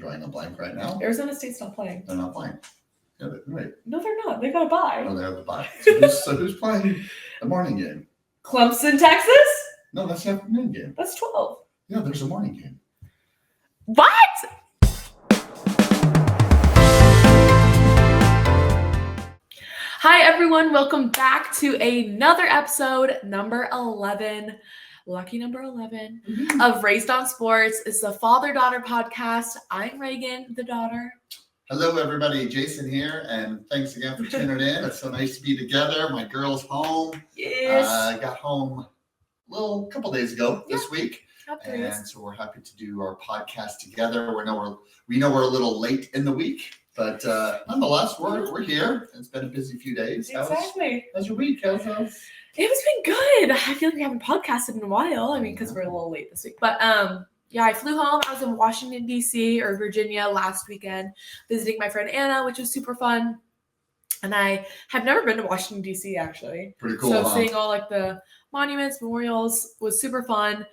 drawing a blank right now. Arizona State's not playing. They're not playing. Yeah, wait. No, they're not. They got a bye. Oh, they have a bye. So who's playing the morning game? Clemson, Texas? No, that's the afternoon game. That's 12. Yeah, there's a morning game. What? Hi, everyone. Welcome back to another episode, number 11. Lucky number 11 of Raised on Sports. It's the father-daughter podcast. I'm Reagan, the daughter. Hello, everybody. Jason here, and thanks again for tuning in. It's so nice to be together. My girl's home. Yes. I got home a couple days ago this week, After and so we're happy to do our podcast together. We know we're a little late in the week, but nonetheless, we're here. It's been a busy few days. Exactly. How's your week? It's been good. I feel like we haven't podcasted in a while. I mean, because we're a little late this week. But yeah, I flew home. I was in Washington, D.C. or Virginia last weekend visiting my friend Anna, which was super fun. And I have never been to Washington, D.C. actually. Pretty cool. So seeing all like the monuments, memorials was super fun.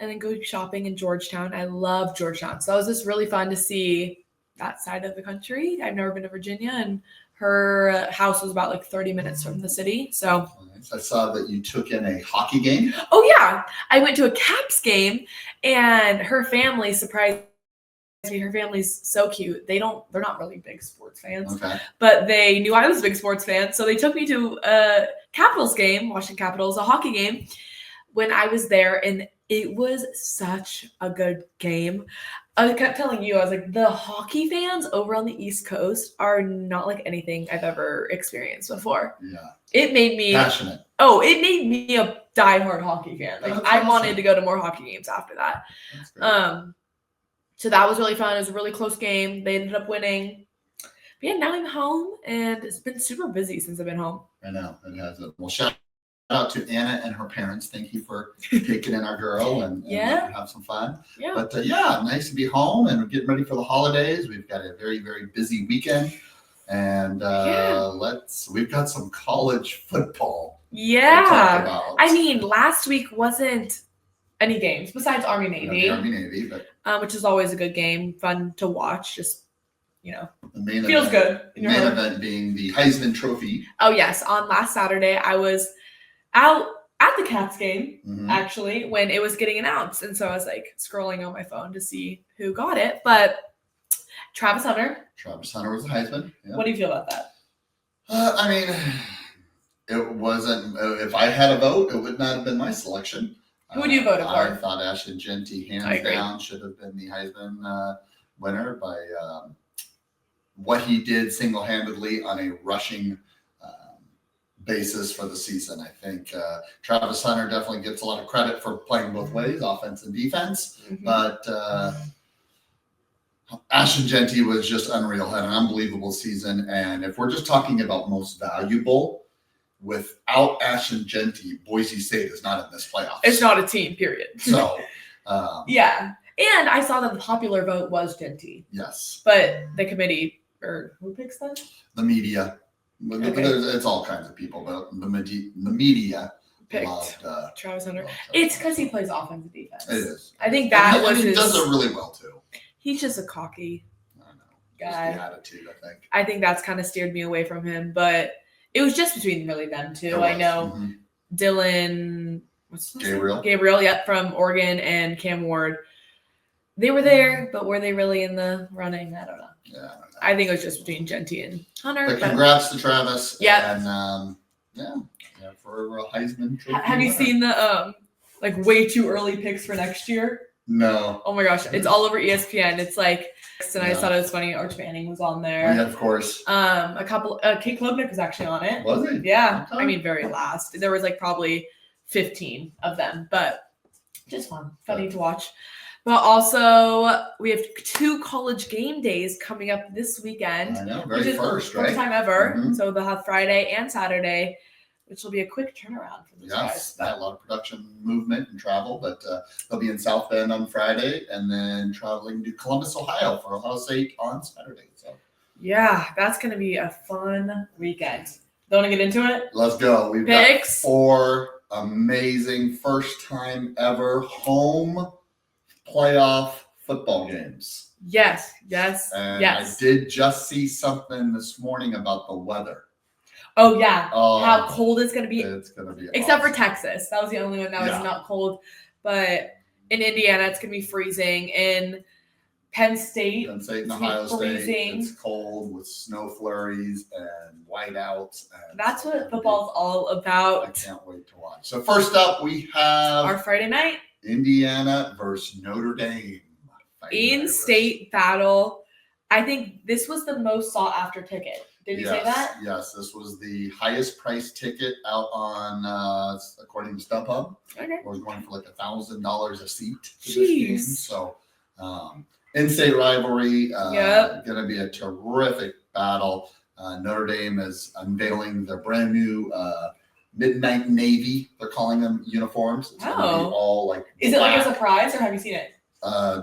And then going shopping in Georgetown. I love Georgetown. So it was just really fun to see that side of the country. I've never been to Virginia, and her house was about like 30 minutes from the city. So I saw that you took in a hockey game. Oh yeah, I went to a Caps game, and her family surprised me. Her family's so cute. They're not really big sports fans, Okay. but they knew I was a big sports fan, so they took me to a Capitals game, Washington Capitals, a hockey game, when I was there, and it was such a good game. I kept telling you, I was like, the hockey fans over on the East Coast are not like anything I've ever experienced before. Yeah. It made me Passionate. Oh, it made me a diehard hockey fan. Like That's I awesome. wanted to go to more hockey games after that. That's great. So that was really fun. It was a really close game. They ended up winning. But yeah, now I'm home, and it's been super busy since I've been home. I know it has. Well, shout out to Anna and her parents. Thank you for taking in our girl and letting her have some fun. Yeah. But yeah, nice to be home, and we're getting ready for the holidays. We've got a very, very busy weekend, and we've got some college football. Yeah. To talk about. I mean, last week wasn't any games besides Army Navy, Army Navy, but which is always a good game, fun to watch. Just the main feels event, good. The main event being the Heisman Trophy. Oh yes, on last Saturday I was out at the Cats game, actually, when it was getting announced. And so I was like scrolling on my phone to see who got it. But Travis Hunter. Travis Hunter was the Heisman. Yeah. What do you feel about that? I mean, it wasn't, if I had a vote, it would not have been my selection. Who would you vote for? I thought Ashton Jeanty, hands down, should have been the Heisman winner by what he did single-handedly on a rushing basis for the season. I think Travis Hunter definitely gets a lot of credit for playing both ways, offense and defense, but Ashton Jeanty was just unreal, had an unbelievable season, and if we're just talking about most valuable, without Ashton Jeanty, Boise State is not in this playoffs. It's not a team, period. So, yeah. And I saw that the popular vote was Jeanty. Yes. But the committee, or who picks them? The media. Okay. It's all kinds of people, but the media Picked loved Travis Hunter. It's because he plays offense and defense. It is. I think that was he his... does it really well, too. He's just a cocky guy. Just the attitude, I think. I think that's kind of steered me away from him, but it was just between really them two. I know Dylan, Gabriel, yep, from Oregon, and Cam Ward. They were there, but were they really in the running? I don't know. Yeah, I don't know. I think it was just between Jeanty and Hunter. But congrats to Travis. Yeah. And for a Heisman Trophy. Have you seen the like way too early picks for next year? No. Oh my gosh, it's all over ESPN. It's like, and I just thought it was funny. Arch Manning was on there. Yeah, of course. A couple. Kate Klubnik was actually on it. Was he? Yeah. Okay. I mean, very last. There was like probably 15 of them, but just funny to watch. But also, we have 2 college game days coming up this weekend. I know, which is first time ever. So they'll have Friday and Saturday, which will be a quick turnaround for these guys. Yeah, a lot of production movement and travel, but they'll be in South Bend on Friday and then traveling to Columbus, Ohio for Ohio State on Saturday. So yeah, that's going to be a fun weekend. Don't want to get into it? Let's go. We've Picks. got 4 amazing first time ever home playoff football games. Yes. And I did just see something this morning about the weather. Oh yeah. Oh, how cold it's gonna be. It's gonna be except awesome. for Texas. That was the only one that was not cold. But in Indiana, it's gonna be freezing. In Penn State, and Ohio State, it's cold with snow flurries and whiteouts. And that's what football's all about. I can't wait to watch. So first up, we have our Friday night Indiana versus Notre Dame. In-state battle. I think this was the most sought after ticket. Did you say that? Yes, this was the highest priced ticket out on, according to StubHub. Okay. It was going for like $1,000 a seat to Jeez. this game. So, in-state rivalry, going to be a terrific battle. Notre Dame is unveiling their brand new Midnight Navy. They're calling them uniforms. It's going to be all like. Is it like a surprise, or have you seen it?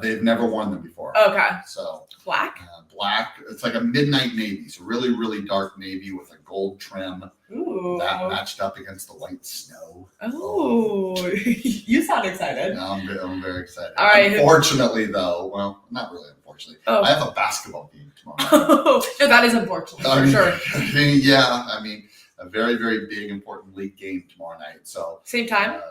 They've never worn them before. Okay. So black. Black. It's like a midnight navy. So really, really dark navy with a gold trim. Ooh. That matched up against the white snow. Oh, you sound excited. No, I'm very excited. All right. Unfortunately, though, well, not really unfortunately. I have a basketball game tomorrow night. No, that is unfortunate for sure. Yeah, I mean, a very, very big, important league game tomorrow night. So same time.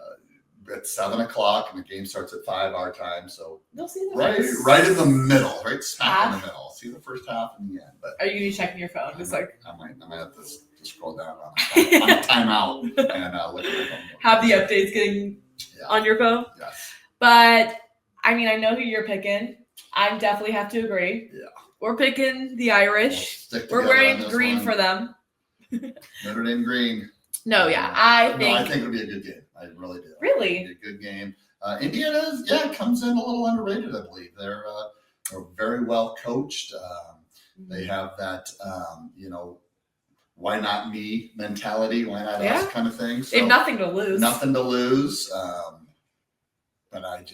At 7:00, and the game starts at 5 our time. So you'll see the right in the middle, right smack in the middle. See the first half and the end. But are you gonna be checking your phone? Just like I might have to scroll down on a timeout and look at my phone. Have the updates getting on your phone. Yes. But I mean, I know who you're picking. I definitely have to agree. Yeah. We're picking the Irish. We're wearing green for them. Notre Dame green. No, yeah, I think it'll be a good game. I really do. Really? It'll be a good game. Indiana, comes in a little underrated, I believe. They're very well coached. They have that, why not me mentality, why not us kind of thing. So they have nothing to lose. Nothing to lose. But I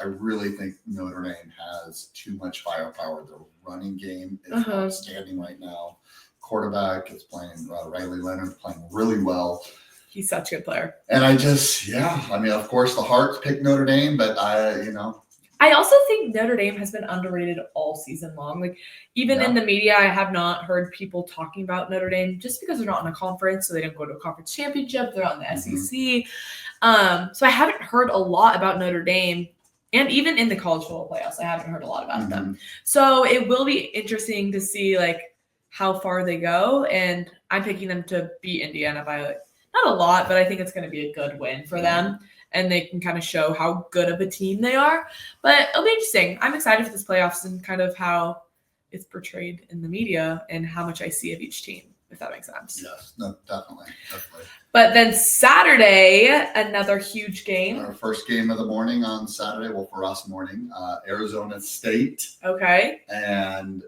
really think Notre Dame has too much firepower. Their running game is outstanding right now. Quarterback is playing, Riley Leonard playing really well. He's such a good player. And of course the hearts picked Notre Dame, but I also think Notre Dame has been underrated all season long. Like even in the media, I have not heard people talking about Notre Dame just because they're not in a conference, so they don't go to a conference championship. They're on the SEC. So I haven't heard a lot about Notre Dame. And even in the college football playoffs, I haven't heard a lot about them. So it will be interesting to see how far they go. And I'm picking them to beat Indiana by not a lot, but I think it's going to be a good win for them. And they can kind of show how good of a team they are. But it'll be interesting. I'm excited for this playoffs and kind of how it's portrayed in the media and how much I see of each team, if that makes sense. Yes, no, definitely. But then Saturday, another huge game. Our first game of the morning on Saturday, well, for us morning, Arizona State. Okay. And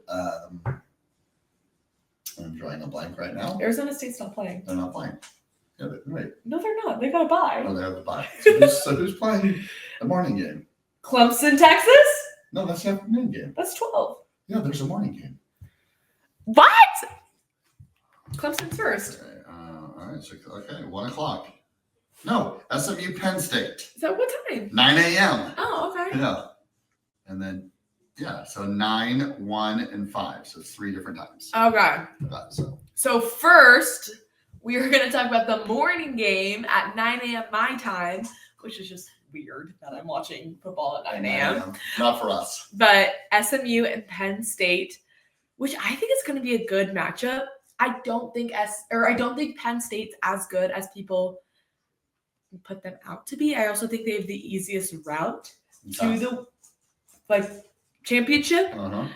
I'm drawing a blank right now. Arizona State's not playing. They're not playing. Yeah, right. No, they're not. They got a bye. Oh, they have a bye. So who's playing the morning game? Clemson, Texas? No, that's the afternoon game. That's 12. Yeah, there's a morning game. What? Clemson's first. Okay, all right. So, 1:00. No, SMU Penn State. Is that what time? 9 a.m. Oh, okay. Yeah. And then, so 9, 1, and 5. So it's 3 different times. Okay. So first, we are going to talk about the morning game at 9 a.m. my time, which is just weird that I'm watching football at 9 a.m. Not for us. But SMU and Penn State, which I think is going to be a good matchup. I don't think Penn State's as good as people put them out to be. I also think they have the easiest route to the championship. What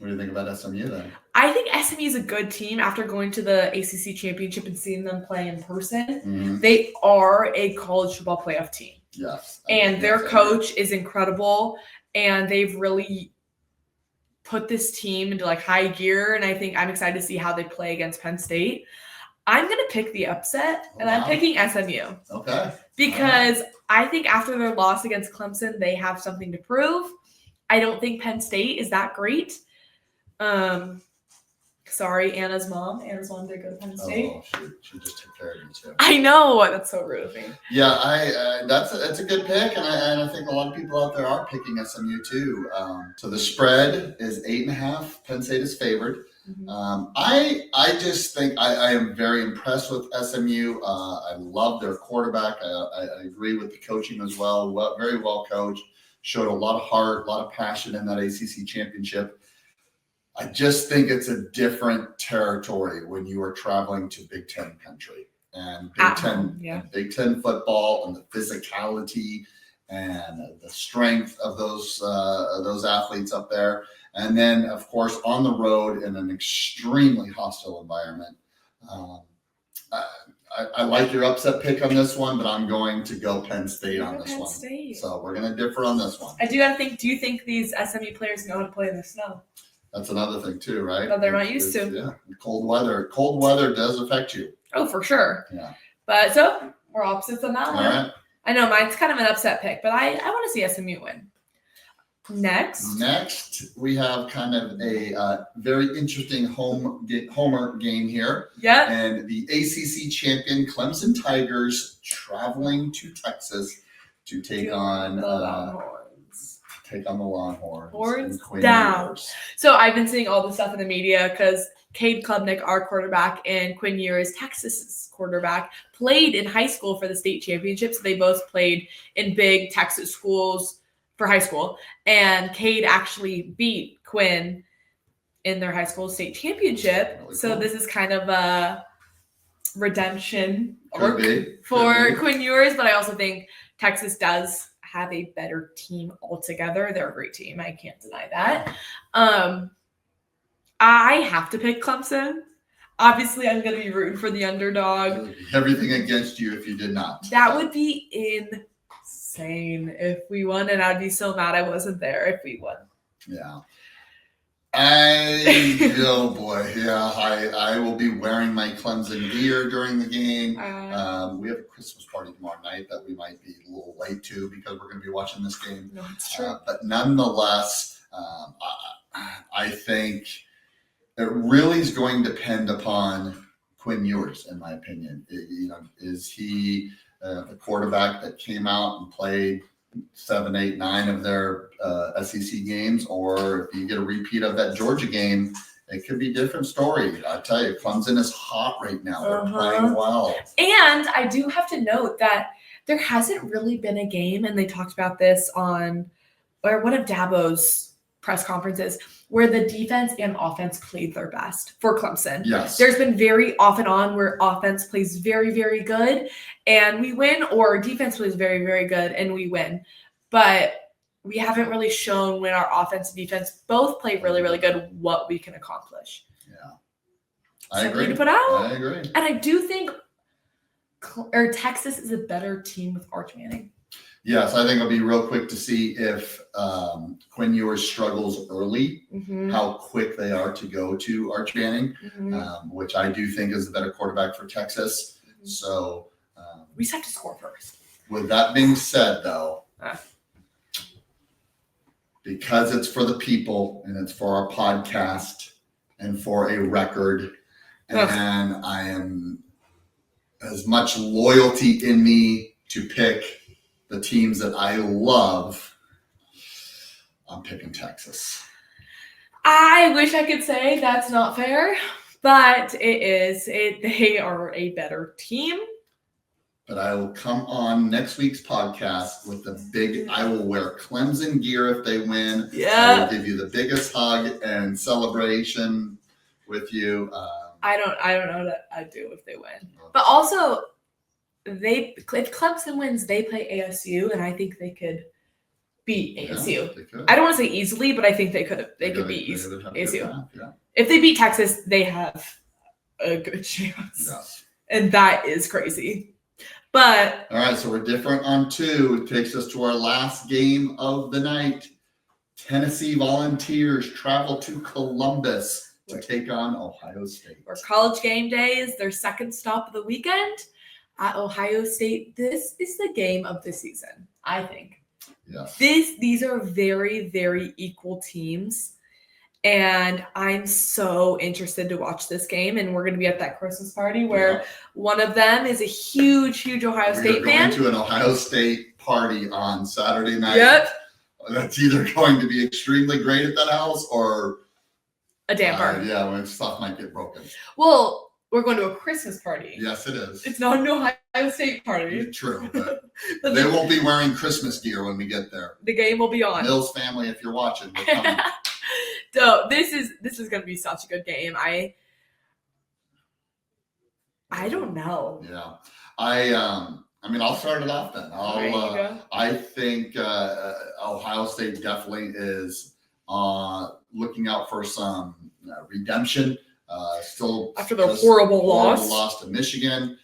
do you think about SMU then? I think SMU is a good team after going to the ACC championship and seeing them play in person. They are a college football playoff team. Yes. And their coach is incredible. And they've really put this team into high gear. And I think I'm excited to see how they play against Penn State. I'm going to pick the upset, and I'm picking SMU. Okay. Because I think after their loss against Clemson, they have something to prove. I don't think Penn State is that great. Sorry, Anna's mom. Anna's mom did go to Penn State. Oh, she just took care of you too. I know. That's so rude of me. Yeah, that's a good pick, and I think a lot of people out there are picking SMU too. So the spread is 8.5. Penn State is favored. Mhm. I just think I am very impressed with SMU. I love their quarterback. I agree with the coaching as well. Very well coached. Showed a lot of heart, a lot of passion in that ACC championship. I just think it's a different territory when you are traveling to Big Ten country and Big Ten football and the physicality and the strength of those athletes up there. And then, of course, on the road in an extremely hostile environment. I like your upset pick on this one, but I'm going to go Penn State on this one. State. So we're going to differ on this one. I do got to think, do you think these SMU players know how to play in the snow? That's another thing too, right? That they're not used to. Yeah, cold weather does affect you. Oh, for sure. Yeah. But so we're opposites on that one. All right. I know mine's kind of an upset pick, but I want to see SMU win. Next, we have kind of a very interesting homer game here. Yeah. And the ACC champion Clemson Tigers traveling to Texas to take on the Longhorns. The Longhorns. Horns down. So I've been seeing all the stuff in the media because Cade Klubnik, our quarterback, and Quinn Ewers, Texas's quarterback, played in high school for the state championship. So they both played in big Texas schools for high school. And Cade actually beat Quinn in their high school state championship. Really so cool. This is kind of a redemption arc for Quinn Ewers. But I also think Texas does have a better team altogether. They're a great team. I can't deny that. I have to pick Clemson. Obviously, I'm going to be rooting for the underdog. Everything against you if you did not. That would be insane if we won, and I'd be so mad I wasn't there if we won. Yeah. Oh boy. Yeah, I will be wearing my Clemson gear during the game. We have a Christmas party tomorrow night that we might be a little late to because we're going to be watching this game. No, it's true. But nonetheless, I think it really is going to depend upon Quinn Ewers, in my opinion. Is he the quarterback that came out and played 7, 8, 9 of their SEC games, or if you get a repeat of that Georgia game, it could be a different story. I tell you, Clemson is hot right now. They're playing well. And I do have to note that there hasn't really been a game, and they talked about this on one of Dabo's press conferences, where the defense and offense played their best for Clemson. Yes. There's been very off and on where offense plays very, very good and we win, or defense plays very, very good and we win. But we haven't really shown when our offense and defense both play really, really good what we can accomplish. Yeah. I agree. To put out. I agree. And I do think Texas is a better team with Arch Manning. Yes, I think it'll be real quick to see if Quinn Ewers struggles early, how quick they are to go to Arch Manning, which I do think is the better quarterback for Texas. So we just have to score first. With that being said, though, because it's for the people and it's for our podcast and for a record, and I am as much loyalty in me to pick the teams that I love, I'm picking Texas. I wish I could say that's not fair, but it is. They are a better team. But I will come on next week's podcast with I will wear Clemson gear if they win. Yeah. I will give you the biggest hug and celebration with you. I don't know what I'd do if they win. But also, if Clemson wins, they play ASU, and I think they could beat ASU. Yeah, they could. I don't want to say easily, but I think they could beat ASU. Yeah. If they beat Texas, they have a good chance. Yes. And that is crazy. But all right, so we're different on 2. It takes us to our last game of the night. Tennessee Volunteers travel to Columbus to take on Ohio State. For College Game Day is their second stop of the weekend at Ohio State. This is the game of the season, I think. Yes. These are very, very equal teams. And I'm so interested to watch this game. And we're going to be at that Christmas party where one of them is a huge Ohio State fan. We're going to an Ohio State party on Saturday night. Yep. That's either going to be extremely great at that house or a damper. Yeah, when stuff might get broken. Well, we're going to a Christmas party. Yes, it is. It's not an Ohio State party. True, but they won't be wearing Christmas gear when we get there. The game will be on. Mills family, if you're watching, we're coming. So this is going to be such a good game. I don't know. Yeah, I mean, I'll start it off then. I think Ohio State definitely is looking out for some redemption. Still after the horrible loss to Michigan.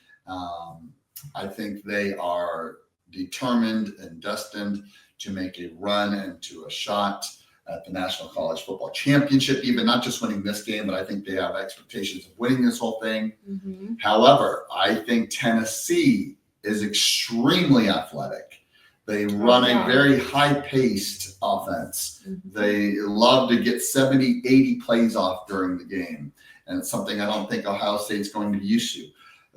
I think they are determined and destined to make a run and to a shot at the National College Football Championship, even not just winning this game, but I think they have expectations of winning this whole thing. Mm-hmm. However, I think Tennessee is extremely athletic. They run a very high-paced offense. Mm-hmm. They love to get 70, 80 plays off during the game, and it's something I don't think Ohio State's going to be used to.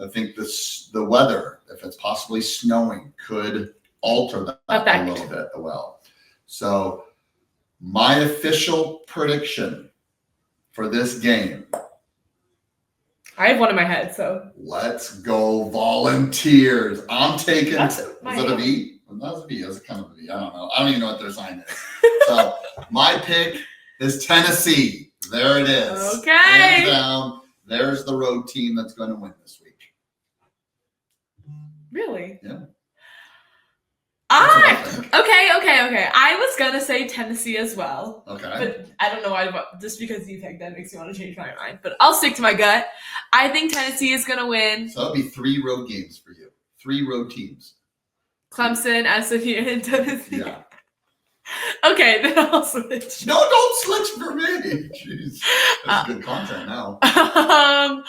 I think the weather, if it's possibly snowing, could alter that a little bit as well. So my official prediction for this game. I have one in my head, so. Let's go Volunteers. I'm taking. Is it a V? That was a V. It was kind of a V. I don't know. I don't even know what their sign is. So my pick is Tennessee. There it is. Okay. Hands down. There's the road team that's going to win this week. Really? Yeah. Okay. I was gonna say Tennessee as well. Okay. But I don't know why. Just because you picked that makes me want to change my mind. But I'll stick to my gut. I think Tennessee is gonna win. So that'll be 3 road games for you. 3 road teams. Clemson, SMU, and Tennessee. Yeah. Okay, then I'll switch. No, don't switch for me. Jeez, that's good content now. I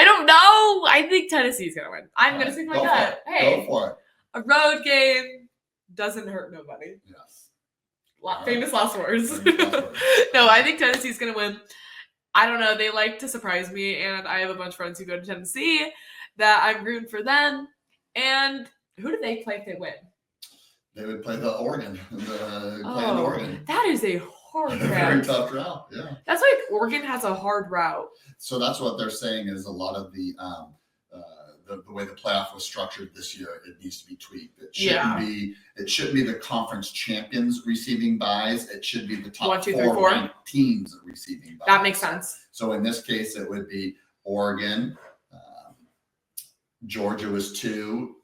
don't know. I think Tennessee's gonna win. I'm gonna stick to my gut. Hey, go for it. A road game doesn't hurt nobody. Yes. Famous last words. No, I think Tennessee's going to win. I don't know. They like to surprise me, and I have a bunch of friends who go to Tennessee that I'm rooting for them. And who do they play if they win? They would play the Oregon. Oregon. That is a hard route. Very tough route, yeah. That's like Oregon has a hard route. So that's what they're saying is a lot of the way the playoff was structured this year, it needs to be tweaked. It shouldn't be the conference champions receiving byes. It should be the top 1, 2, 3, 4 teams receiving byes. That makes sense. So in this case, it would be Oregon, Georgia was 2,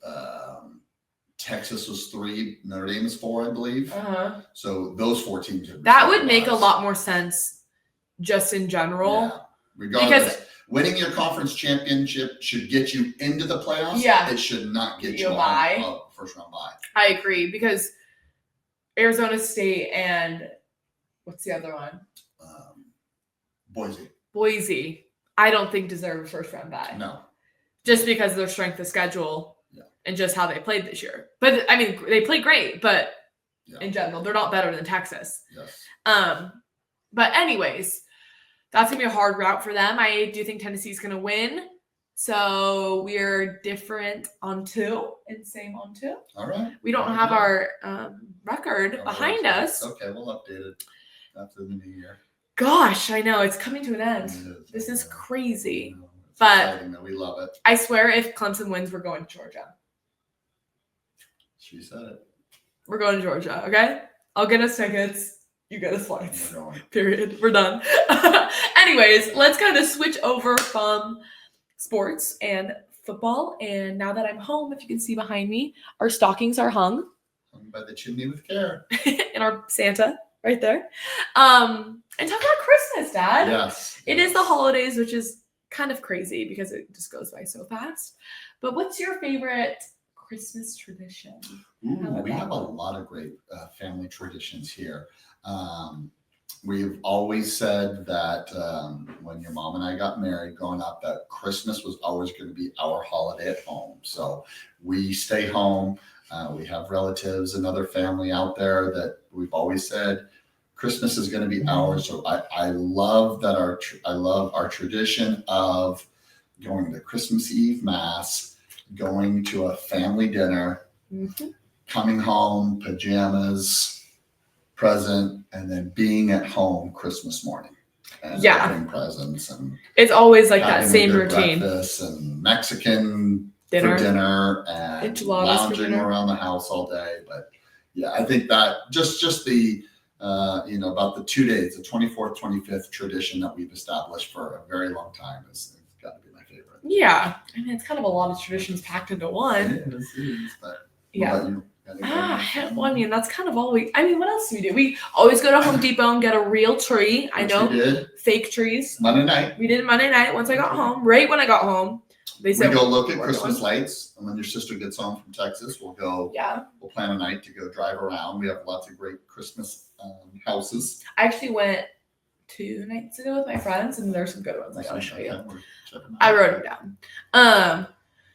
Texas was 3, Notre Dame is 4, I believe. Uh-huh. So those 4 teams. That would make a lot more sense just in general. Yeah. Regardless. Winning your conference championship should get you into the playoffs. Yeah. It should not get you a first round bye. I agree because Arizona State and what's the other one? Boise. I don't think deserve a first round bye. No. Just because of their strength of schedule and just how they played this year. But I mean, they played great, but in general, they're not better than Texas. Yes. But anyways, that's going to be a hard route for them. I do think Tennessee's going to win. So we're different on 2 and same on 2. All right. We don't have our record behind us. Okay, we'll update it after the new year. Gosh, I know. It's coming to an end. This is crazy. It's exciting, though. We love it. I swear if Clemson wins, we're going to Georgia. She said it. We're going to Georgia, okay? I'll get us tickets. You get us flights. Period. We're done. Anyways, let's kind of switch over from sports and football. And now that I'm home, if you can see behind me, our stockings are hung. Hung by the chimney with care. And our Santa right there. And talk about Christmas, Dad. Yes. It is the holidays, which is kind of crazy because it just goes by so fast. But what's your favorite Christmas tradition? We have a lot of great family traditions here. We've always said that when your mom and I got married growing up, that Christmas was always going to be our holiday at home. So we stay home. We have relatives and other family out there that we've always said Christmas is going to be ours. So I love that I love our tradition of going to Christmas Eve Mass, going to a family dinner, coming home, pajamas, present, and then being at home Christmas morning. And opening presents and it's always like that having a same good routine. breakfast and Mexican Dinner. for dinner and Enchiladas for lounging dinner. around the house all day. But yeah, I think that just the about the 2 days, the 24th, 25th tradition that we've established for a very long time is got to be my favorite. Yeah, I mean it's kind of a lot of traditions packed into one. It is, but Yeah. what about you? Well, I mean, that's kind of all what else do we do? We always go to Home Depot and get a real tree. I Which know, we did fake trees. Monday night. We did it Monday night once I got home. Right when I got home, they We said go look at we're Christmas going. lights, and when your sister gets home from Texas, we'll go. Yeah, We'll plan a night to go drive around. We have lots of great Christmas houses. I actually went 2 nights ago with my friends, and there's some good ones I gotta show you. We're checking I out. wrote them down.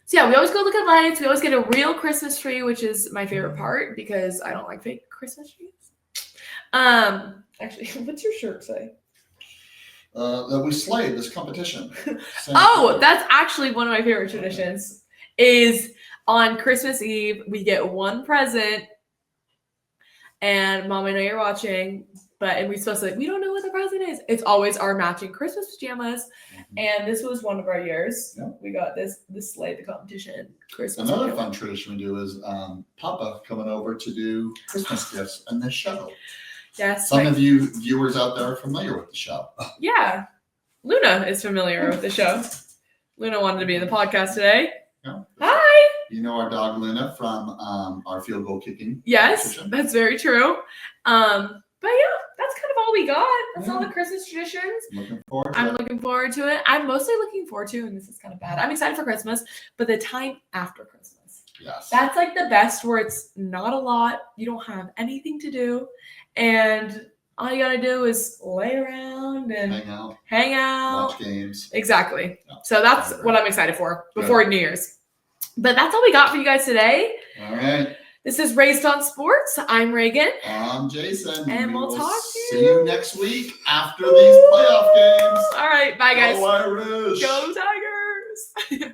So yeah, we always go look at lights. We always get a real Christmas tree, which is my favorite part because I don't like fake Christmas trees. Actually, what's your shirt say? That we slayed this competition. Oh, that's actually one of my favorite traditions. Is on Christmas Eve we get one present, and Mom, I know you're watching, and we're supposed to we don't know what the present is. It's always our matching Christmas pajamas, and this was one of our years. Yeah. We got this slay the competition Christmas. Another pajama. fun tradition we do is Papa coming over to do Christmas gifts and the show. Yes. Some of you viewers out there are familiar with the show. Yeah. Luna is familiar with the show. Luna wanted to be in the podcast today. Yeah. Hi. You know our dog Luna from our field goal kicking. Yes, competition. that's very true. But yeah, that's kind of all we got. That's all the Christmas traditions. Looking forward to I'm it. looking forward to it. I'm mostly looking forward to, and this is kind of bad. I'm excited for Christmas, but the time after Christmas. Yes. That's like the best where it's not a lot. You don't have anything to do. And all you gotta do is lay around and hang out, watch games. Exactly. Yeah. So that's what I'm excited for before New Year's. But that's all we got for you guys today. All right. This is Raised on Sports. I'm Reagan. I'm Jason. And we we'll will talk to you. See you next week after these playoff games. All right. Bye, guys. Go Irish. Go Tigers.